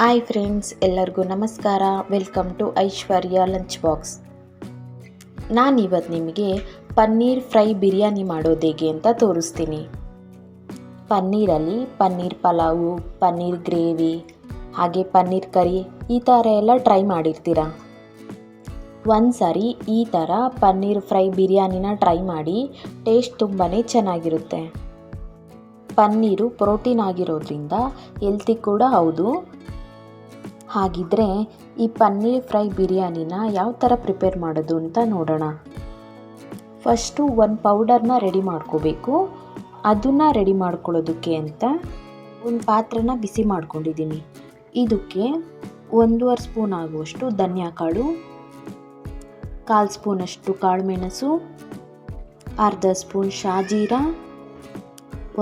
Hi friends, ಎಲ್ಲರಿಗೂ ನಮಸ್ಕಾರ. Welcome to Aishwarya lunch box. ನಾನಿವತ್ತು ನಿಮಗೆ ಪನ್ನೀರ್ ಫ್ರೈ ಬಿರಿಯಾನಿ ಮಾಡೋದು ಹೇಗೆ ಅಂತ ತೋರಿಸ್ತೀನಿ. ಪನ್ನೀರಲ್ಲಿ ಪನ್ನೀರ್ ಪಲಾವು, ಪನ್ನೀರ್ ಗ್ರೇವಿ, ಹಾಗೆ ಪನ್ನೀರ್ ಕರಿ ಈ ಥರ ಎಲ್ಲ ಟ್ರೈ ಮಾಡಿರ್ತೀರ. ಒಂದು ಸಾರಿ ಈ ಥರ ಪನ್ನೀರ್ ಫ್ರೈ ಬಿರಿಯಾನಿನ ಟ್ರೈ ಮಾಡಿ, ಟೇಸ್ಟ್ ತುಂಬಾ ಚೆನ್ನಾಗಿರುತ್ತೆ. ಪನ್ನೀರು ಪ್ರೋಟೀನ್ ಆಗಿರೋದ್ರಿಂದ ಹೆಲ್ತಿ ಕೂಡ ಹೌದು. ಹಾಗಿದ್ರೆ ಈ ಪನ್ನೀರ್ ಫ್ರೈ ಬಿರಿಯಾನಿನ ಯಾವ ಥರ ಪ್ರಿಪೇರ್ ಮಾಡೋದು ಅಂತ ನೋಡೋಣ. ಫಸ್ಟು ಒಂದು ಪೌಡರ್ನ ರೆಡಿ ಮಾಡ್ಕೋಬೇಕು. ಅದನ್ನು ರೆಡಿ ಮಾಡ್ಕೊಳ್ಳೋದಕ್ಕೆ ಅಂತ ಒಂದು ಪಾತ್ರೆನ ಬಿಸಿ ಮಾಡ್ಕೊಂಡಿದ್ದೀನಿ. ಇದಕ್ಕೆ 1.5 ಸ್ಪೂನ್ ಆಗುವಷ್ಟು ಧನಿಯಾ ಕಾಳು, 1/4 ಸ್ಪೂನಷ್ಟು ಕಾಳುಮೆಣಸು, ಅರ್ಧ ಸ್ಪೂನ್ ಶಾಜೀರ,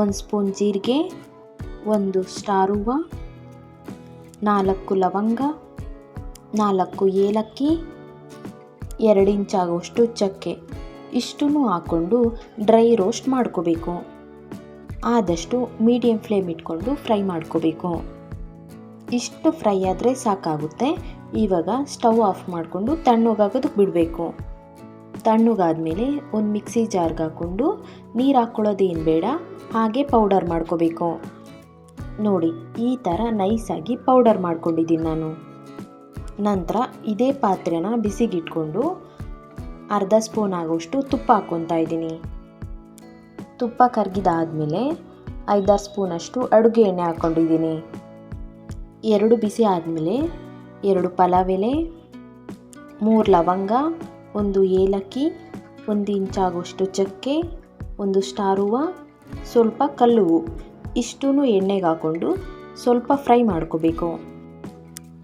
1 ಸ್ಪೂನ್ ಜೀರಿಗೆ, 1 ಸ್ಟಾರ್ ಹೂವು, 4 ಲವಂಗ, 4 ಏಲಕ್ಕಿ, 2 ಇಂಚ್ ಆಗುವಷ್ಟು ಚಕ್ಕೆ ಇಷ್ಟನ್ನು ಹಾಕ್ಕೊಂಡು ಡ್ರೈ ರೋಸ್ಟ್ ಮಾಡ್ಕೋಬೇಕು. ಆದಷ್ಟು ಮೀಡಿಯಮ್ ಫ್ಲೇಮ್ ಇಟ್ಕೊಂಡು ಫ್ರೈ ಮಾಡ್ಕೋಬೇಕು. ಇಷ್ಟು ಫ್ರೈ ಆದರೆ ಸಾಕಾಗುತ್ತೆ. ಇವಾಗ ಸ್ಟವ್ ಆಫ್ ಮಾಡಿಕೊಂಡು ತಣ್ಣಗಾಗೋದಕ್ಕೆ ಬಿಡಬೇಕು. ತಣ್ಣಗಾದ್ಮೇಲೆ ಒಂದು ಮಿಕ್ಸಿ ಜಾರ್ಗೆ ಹಾಕ್ಕೊಂಡು ನೀರು ಹಾಕ್ಕೊಳ್ಳೋದೇನು ಬೇಡ, ಹಾಗೆ ಪೌಡರ್ ಮಾಡ್ಕೋಬೇಕು. ನೋಡಿ, ಈ ಥರ ನೈಸಾಗಿ ಪೌಡರ್ ಮಾಡ್ಕೊಂಡಿದ್ದೀನಿ ನಾನು. ನಂತರ ಇದೇ ಪಾತ್ರೆನ ಬಿಸಿಗಿಟ್ಕೊಂಡು ಅರ್ಧ ಸ್ಪೂನ್ ಆಗೋಷ್ಟು ತುಪ್ಪ ಹಾಕ್ಕೊತಾ ಇದ್ದೀನಿ. ತುಪ್ಪ ಕರಗಿದಾದ್ಮೇಲೆ 5-6 ಸ್ಪೂನಷ್ಟು ಅಡುಗೆ ಎಣ್ಣೆ ಹಾಕ್ಕೊಂಡಿದ್ದೀನಿ. 2 ಬಿಸಿ ಆದಮೇಲೆ 2 ಪಲಾವ್ ಎಲೆ, 3 ಲವಂಗ, 1 ಏಲಕ್ಕಿ, 1 ಇಂಚ್ ಆಗೋಷ್ಟು ಚಕ್ಕೆ, 1 ಸ್ಟಾರ್ ಹೂವು, ಸ್ವಲ್ಪ ಕಲ್ಲುವು ಇಷ್ಟೂ ಎಣ್ಣೆಗೆ ಹಾಕ್ಕೊಂಡು ಸ್ವಲ್ಪ ಫ್ರೈ ಮಾಡ್ಕೋಬೇಕು.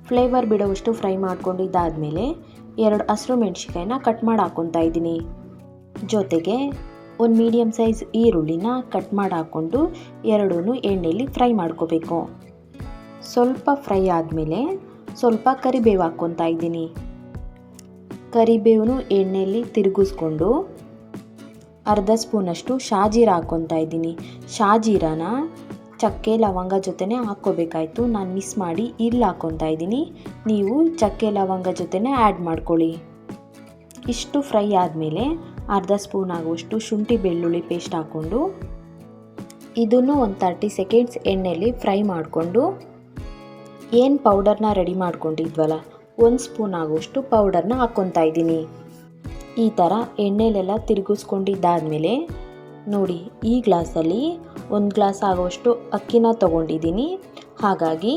ಫ್ಲೇವರ್ ಬಿಡೋವಷ್ಟು ಫ್ರೈ ಮಾಡ್ಕೊಂಡಿದ್ದಾದಮೇಲೆ 2 ಹಸಿರು ಮೆಣಸಿನ್ಕಾಯಿನ ಕಟ್ ಮಾಡಿ ಹಾಕ್ಕೊತಾ ಇದ್ದೀನಿ. ಜೊತೆಗೆ ಒಂದು ಮೀಡಿಯಮ್ ಸೈಜ್ ಈರುಳ್ಳಿನ ಕಟ್ ಮಾಡಿ ಹಾಕ್ಕೊಂಡು ಎರಡೂ ಎಣ್ಣೆಯಲ್ಲಿ ಫ್ರೈ ಮಾಡ್ಕೋಬೇಕು. ಸ್ವಲ್ಪ ಫ್ರೈ ಆದಮೇಲೆ ಸ್ವಲ್ಪ ಕರಿಬೇವು ಹಾಕ್ಕೊತಾ ಇದ್ದೀನಿ. ಕರಿಬೇವು ಎಣ್ಣೆಯಲ್ಲಿ ತಿರುಗಿಸ್ಕೊಂಡು ಅರ್ಧ ಸ್ಪೂನಷ್ಟು ಶಾಜೀರ ಹಾಕ್ಕೊತಾ ಇದ್ದೀನಿ. ಶಾಜೀರನ ಚಕ್ಕೆ ಲವಂಗ ಜೊತೆನೇ ಹಾಕ್ಕೋಬೇಕಾಯ್ತು, ನಾನು ಮಿಸ್ ಮಾಡಿ ಇಲ್ಲಿ ಹಾಕ್ಕೊತಾ ಇದ್ದೀನಿ. ನೀವು ಚಕ್ಕೆ ಲವಂಗ ಜೊತೆನೇ ಆ್ಯಡ್ ಮಾಡ್ಕೊಳ್ಳಿ. ಇಷ್ಟು ಫ್ರೈ ಆದಮೇಲೆ ಅರ್ಧ ಸ್ಪೂನ್ ಆಗುವಷ್ಟು ಶುಂಠಿ ಬೆಳ್ಳುಳ್ಳಿ ಪೇಸ್ಟ್ ಹಾಕ್ಕೊಂಡು ಇದನ್ನು ಒಂದು 30 ಸೆಕೆಂಡ್ಸ್ ಎಣ್ಣೆಯಲ್ಲಿ ಫ್ರೈ ಮಾಡಿಕೊಂಡು ಏನು ಪೌಡರ್ನ ರೆಡಿ ಮಾಡ್ಕೊಂಡಿದ್ವಲ್ಲ 1 ಸ್ಪೂನ್ ಆಗುವಷ್ಟು ಪೌಡರ್ನ ಹಾಕ್ಕೊತಾ ಇದ್ದೀನಿ. ಈ ಥರ ಎಣ್ಣೆಲೆಲ್ಲ ತಿರುಗಿಸ್ಕೊಂಡಿದ್ದಾದಮೇಲೆ ನೋಡಿ, ಈ ಗ್ಲಾಸಲ್ಲಿ 1 ಗ್ಲಾಸ್ ಆಗುವಷ್ಟು ಅಕ್ಕಿನ ತೊಗೊಂಡಿದ್ದೀನಿ. ಹಾಗಾಗಿ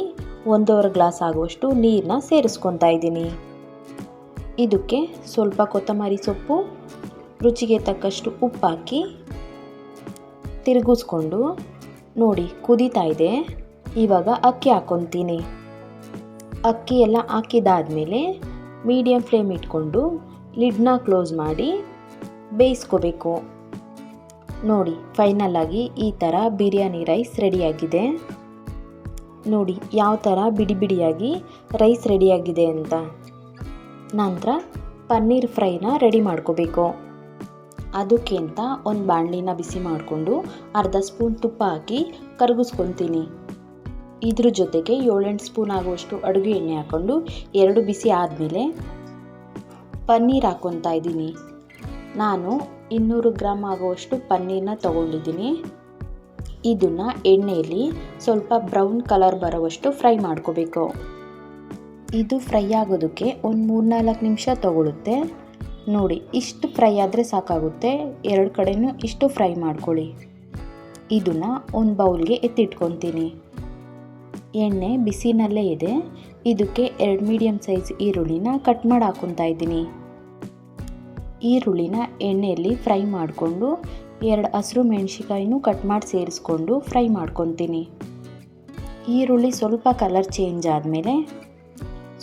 1.5 ಗ್ಲಾಸ್ ಆಗುವಷ್ಟು ನೀರನ್ನ ಸೇರಿಸ್ಕೊತಾ ಇದ್ದೀನಿ. ಇದಕ್ಕೆ ಸ್ವಲ್ಪ ಕೊತ್ತಂಬರಿ ಸೊಪ್ಪು, ರುಚಿಗೆ ತಕ್ಕಷ್ಟು ಉಪ್ಪು ಹಾಕಿ ತಿರುಗಿಸ್ಕೊಂಡು ನೋಡಿ ಕುದೀತಾ ಇದೆ. ಇವಾಗ ಅಕ್ಕಿ ಹಾಕ್ಕೊತೀನಿ. ಅಕ್ಕಿ ಎಲ್ಲ ಹಾಕಿದಾದ್ಮೇಲೆ ಮೀಡಿಯಮ್ ಫ್ಲೇಮ್ ಇಟ್ಕೊಂಡು ಲಿಡ್ನ ಕ್ಲೋಸ್ ಮಾಡಿ ಬೇಯಿಸ್ಕೋಬೇಕು. ನೋಡಿ, ಫೈನಲ್ ಆಗಿ ಈ ಥರ ಬಿರಿಯಾನಿ ರೈಸ್ ರೆಡಿಯಾಗಿದೆ. ನೋಡಿ ಯಾವ ಥರ ಬಿಡಿ ಬಿಡಿಯಾಗಿ ರೈಸ್ ರೆಡಿಯಾಗಿದೆ ಅಂತ. ನಂತರ ಪನ್ನೀರ್ ಫ್ರೈನ ರೆಡಿ ಮಾಡ್ಕೋಬೇಕು. ಅದಕ್ಕೆ ಅಂತ ಒಂದು ಬಾಣಲಿನ ಬಿಸಿ ಮಾಡಿಕೊಂಡು ಅರ್ಧ ಸ್ಪೂನ್ ತುಪ್ಪ ಹಾಕಿ ಕರಗಿಸ್ಕೊತೀನಿ. ಇದ್ರ ಜೊತೆಗೆ 7-8 ಸ್ಪೂನ್ ಆಗುವಷ್ಟು ಅಡುಗೆ ಎಣ್ಣೆ ಹಾಕ್ಕೊಂಡು 2 ಬಿಸಿ ಆದಮೇಲೆ ಪನ್ನೀರ್ ಹಾಕ್ಕೊತಾ ಇದ್ದೀನಿ. ನಾನು 200 ಗ್ರಾಮ್ ಆಗುವಷ್ಟು ಪನ್ನೀರನ್ನ ತೊಗೊಂಡಿದ್ದೀನಿ. ಇದನ್ನು ಎಣ್ಣೆಯಲ್ಲಿ ಸ್ವಲ್ಪ ಬ್ರೌನ್ ಕಲರ್ ಬರೋವಷ್ಟು ಫ್ರೈ ಮಾಡ್ಕೋಬೇಕು. ಇದು ಫ್ರೈ ಆಗೋದಕ್ಕೆ ಒಂದು 3-4 ನಿಮಿಷ ತೊಗೊಳುತ್ತೆ. ನೋಡಿ, ಇಷ್ಟು ಫ್ರೈ ಆದರೆ ಸಾಕಾಗುತ್ತೆ. 2 ಕಡೆನೂ ಇಷ್ಟು ಫ್ರೈ ಮಾಡ್ಕೊಳ್ಳಿ. ಇದನ್ನು ಒಂದು ಬೌಲ್ಗೆ ಎತ್ತಿಟ್ಕೊತೀನಿ. ಎಣ್ಣೆ ಬಿಸಿನಲ್ಲೇ ಇದೆ. ಇದಕ್ಕೆ 2 ಮೀಡಿಯಮ್ ಸೈಜ್ ಈರುಳ್ಳಿನ ಕಟ್ ಮಾಡಿ ಹಾಕ್ಕೊತಾ ಇದ್ದೀನಿ. ಈರುಳ್ಳಿನ ಎಣ್ಣೆಯಲ್ಲಿ ಫ್ರೈ ಮಾಡಿಕೊಂಡು 2 ಹಸಿರು ಮೆಣಸಿನ್ಕಾಯಿನೂ ಕಟ್ ಮಾಡಿ ಸೇರಿಸ್ಕೊಂಡು ಫ್ರೈ ಮಾಡ್ಕೊತೀನಿ. ಈರುಳ್ಳಿ ಸ್ವಲ್ಪ ಕಲರ್ ಚೇಂಜ್ ಆದಮೇಲೆ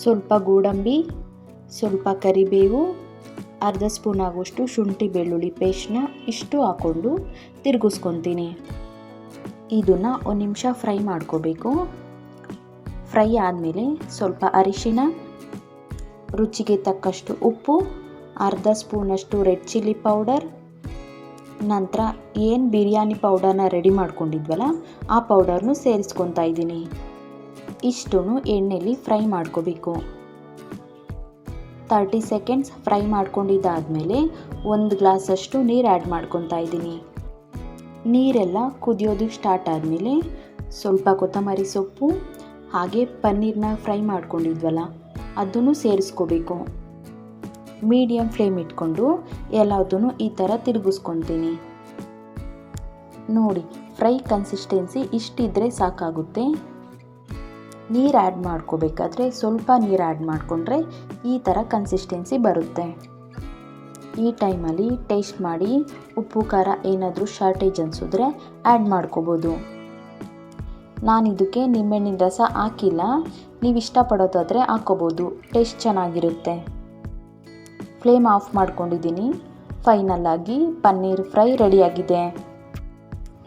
ಸ್ವಲ್ಪ ಗೋಡಂಬಿ, ಸ್ವಲ್ಪ ಕರಿಬೇವು, ಅರ್ಧ ಸ್ಪೂನ್ ಆಗುವಷ್ಟು ಶುಂಠಿ ಬೆಳ್ಳುಳ್ಳಿ ಪೇಸ್ಟ್ನ ಇಷ್ಟು ಹಾಕ್ಕೊಂಡು ತಿರುಗಿಸ್ಕೊತೀನಿ. ಇದನ್ನು 1 ನಿಮಿಷ ಫ್ರೈ ಮಾಡ್ಕೋಬೇಕು. ಫ್ರೈ ಆದಮೇಲೆ ಸ್ವಲ್ಪ ಅರಿಶಿಣ, ರುಚಿಗೆ ತಕ್ಕಷ್ಟು ಉಪ್ಪು, ಅರ್ಧ ಸ್ಪೂನಷ್ಟು ರೆಡ್ ಚಿಲ್ಲಿ ಪೌಡರ್, ನಂತರ ಏನು ಬಿರಿಯಾನಿ ಪೌಡರ್ನ ರೆಡಿ ಮಾಡ್ಕೊಂಡಿದ್ವಲ್ಲ ಆ ಪೌಡರ್ನು ಸೇರಿಸ್ಕೊತಾ ಇದ್ದೀನಿ. ಇಷ್ಟು ಎಣ್ಣೆಲಿ ಫ್ರೈ ಮಾಡ್ಕೋಬೇಕು. 30 ಸೆಕೆಂಡ್ಸ್ ಫ್ರೈ ಮಾಡ್ಕೊಂಡಿದ್ದಾದಮೇಲೆ 1 ಗ್ಲಾಸಷ್ಟು ನೀರು ಆ್ಯಡ್ ಮಾಡ್ಕೊತಾ ಇದ್ದೀನಿ. ನೀರೆಲ್ಲ ಕುದಿಯೋದು ಸ್ಟಾರ್ಟ್ ಆದಮೇಲೆ ಸ್ವಲ್ಪ ಕೊತ್ತಂಬರಿ ಸೊಪ್ಪು ಹಾಗೆ ಪನ್ನೀರನ್ನ ಫ್ರೈ ಮಾಡ್ಕೊಂಡಿದ್ವಲ್ಲ ಅದನ್ನು ಸೇರಿಸ್ಕೋಬೇಕು. ಮೀಡಿಯಮ್ ಫ್ಲೇಮ್ ಇಟ್ಕೊಂಡು ಎಲ್ಲದನ್ನು ಈ ಥರ ತಿರುಗಿಸ್ಕೊತೀನಿ. ನೋಡಿ, ಫ್ರೈ ಕನ್ಸಿಸ್ಟೆನ್ಸಿ ಇಷ್ಟಿದ್ರೆ ಸಾಕಾಗುತ್ತೆ. ನೀರು ಆ್ಯಡ್ ಮಾಡ್ಕೋಬೇಕಾದ್ರೆ ಸ್ವಲ್ಪ ನೀರು ಆ್ಯಡ್ ಮಾಡಿಕೊಂಡ್ರೆ ಈ ಥರ ಕನ್ಸಿಸ್ಟೆನ್ಸಿ ಬರುತ್ತೆ. ಈ ಟೈಮಲ್ಲಿ ಟೇಸ್ಟ್ ಮಾಡಿ ಉಪ್ಪು ಖಾರ ಏನಾದರೂ ಶಾರ್ಟೇಜ್ ಅನಿಸಿದ್ರೆ ಆ್ಯಡ್ ಮಾಡ್ಕೋಬೋದು. ನಾನು ಇದಕ್ಕೆ ನಿಂಬೆಹಣ್ಣಿನ ರಸ ಹಾಕಿಲ್ಲ, ನೀವು ಇಷ್ಟಪಡೋದಾದರೆ ಹಾಕ್ಕೋಬೋದು, ಟೇಸ್ಟ್ ಚೆನ್ನಾಗಿರುತ್ತೆ. ಫ್ಲೇಮ್ ಆಫ್ ಮಾಡ್ಕೊಂಡಿದ್ದೀನಿ. ಫೈನಲ್ ಆಗಿ ಪನ್ನೀರ್ ಫ್ರೈ ರೆಡಿಯಾಗಿದೆ.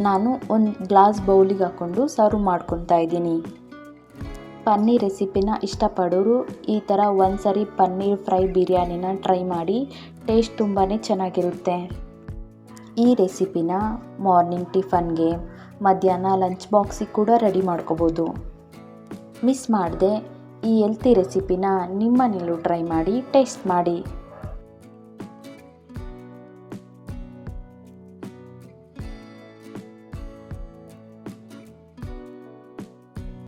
ನಾನು ಒಂದು ಗ್ಲಾಸ್ ಬೌಲಿಗೆ ಹಾಕ್ಕೊಂಡು ಸರ್ವ್ ಮಾಡ್ಕೊತಾ ಇದ್ದೀನಿ. ಪನ್ನೀರ್ ರೆಸಿಪಿನ ಇಷ್ಟಪಡೋರು ಈ ಥರ ಒಂದ್ಸರಿ ಪನ್ನೀರ್ ಫ್ರೈ ಬಿರಿಯಾನಿನ ಟ್ರೈ ಮಾಡಿ, ಟೇಸ್ಟ್ ತುಂಬಾ ಚೆನ್ನಾಗಿರುತ್ತೆ. ಈ ರೆಸಿಪಿನ ಮಾರ್ನಿಂಗ್ ಟಿಫನ್ಗೆ, ಮಧ್ಯಾಹ್ನ ಲಂಚ್ ಬಾಕ್ಸಿಗೆ ಕೂಡ ರೆಡಿ ಮಾಡ್ಕೋಬೋದು. ಮಿಸ್ ಮಾಡದೆ ಈ ಹೆಲ್ತಿ ರೆಸಿಪಿನ ನಿಮ್ಮನೇಲೂ ಟ್ರೈ ಮಾಡಿ ಟೇಸ್ಟ್ ಮಾಡಿ.